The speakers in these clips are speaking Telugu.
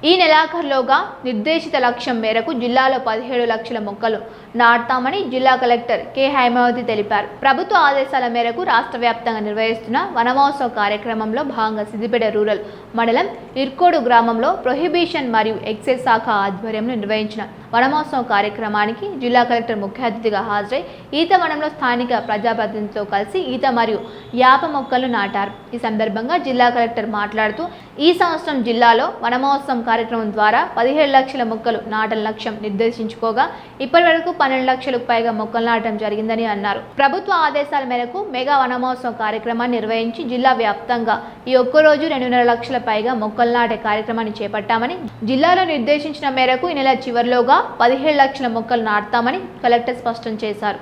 ఈ నెలాఖరులోగా నిర్దేశిత లక్ష్యం మేరకు జిల్లాలో 17 లక్షల మొక్కలు నాటుతామని జిల్లా కలెక్టర్ కె హైమావతి తెలిపారు. ప్రభుత్వ ఆదేశాల మేరకు రాష్ట్ర వ్యాప్తంగా నిర్వహిస్తున్న వనమహోత్సవ కార్యక్రమంలో భాగంగా సిద్దిపేట రూరల్ మండలం ఇర్కోడు గ్రామంలో ప్రొహిబిషన్ మరియు ఎక్సైజ్ శాఖ ఆధ్వర్యంలో నిర్వహించిన వనమహోత్సవ కార్యక్రమానికి జిల్లా కలెక్టర్ ముఖ్య అతిథిగా హాజరై ఈతవనంలో స్థానిక ప్రజాప్రతినిధులతో కలిసి ఈత మరియు యాప మొక్కలు నాటారు. ఈ సందర్భంగా జిల్లా కలెక్టర్ మాట్లాడుతూ ఈ సంవత్సరం జిల్లాలో వనమహోత్సవం కార్యక్రమం ద్వారా 17 లక్షల మొక్కలు నాటల లక్ష్యం నిర్దేశించుకోగా ఇప్పటివరకు 12 లక్షలకు పైగా మొక్కలు నాటడం జరిగిందని అన్నారు. ప్రభుత్వ ఆదేశాల మేరకు మెగా వనమహోత్సవం కార్యక్రమాన్ని నిర్వహించి జిల్లా వ్యాప్తంగా ఈ ఒక్కరోజు 2.5 లక్షల పైగా మొక్కలు నాటే కార్యక్రమాన్ని చేపట్టామని, జిల్లాలో నిర్దేశించిన మేరకు ఈ నెల చివరిలోగా 17 లక్షల మొక్కలు నాటుతామని కలెక్టర్ స్పష్టం చేశారు.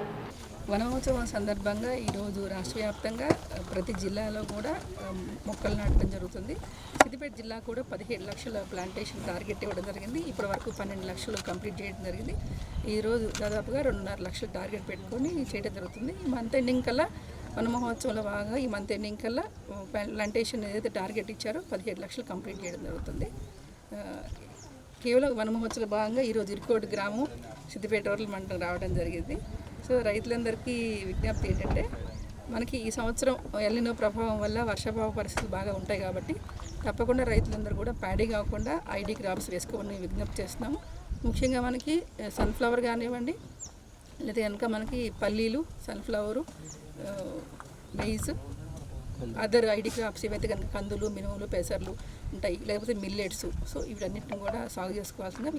వనమహోత్సవం సందర్భంగా ఈరోజు రాష్ట్ర వ్యాప్తంగా ప్రతి జిల్లాలో కూడా మొక్కలు నాటడం జరుగుతుంది. సిద్దిపేట జిల్లా కూడా 17 లక్షల ప్లాంటేషన్ టార్గెట్ ఇవ్వడం జరిగింది. ఇప్పటి వరకు 12 లక్షలు కంప్లీట్ చేయడం జరిగింది. ఈరోజు దాదాపుగా 2.5 లక్షల టార్గెట్ పెట్టుకొని చేయడం జరుగుతుంది. ఈ మంత్ ఎండింగ్ కల్లా వనమహోత్సవంలో భాగంగా ఈ మంత్ ఎండింగ్ కల్లా ప్లాంటేషన్ ఏదైతే టార్గెట్ ఇచ్చారో 17 లక్షలు కంప్లీట్ చేయడం జరుగుతుంది. కేవలం వనమహోత్సవ భాగంగా ఈరోజు ఇర్కోడ్ గ్రామం సిద్దిపేట రూరల్ మండలం రావడం జరిగింది. సో రైతులందరికీ విజ్ఞప్తి ఏంటంటే, మనకి ఈ సంవత్సరం ఎల్నినో ప్రభావం వల్ల వర్షాభావ పరిస్థితులు బాగా ఉంటాయి కాబట్టి తప్పకుండా రైతులందరూ కూడా ప్యాడీ కాకుండా ఐడి క్రాప్స్ వేసుకోమని విజ్ఞప్తి చేస్తున్నాము. ముఖ్యంగా మనకి సన్ఫ్లవర్ కానివ్వండి, లేదా కనుక మనకి పల్లీలు, sunflower, maize, other ID crops ఏవైతే కనుక కందులు, మినుములు, పెసర్లు ఉంటాయి, లేకపోతే మిల్లెట్స్, సో ఇవన్నిటిని కూడా సాగు చేసుకోవాల్సిందిగా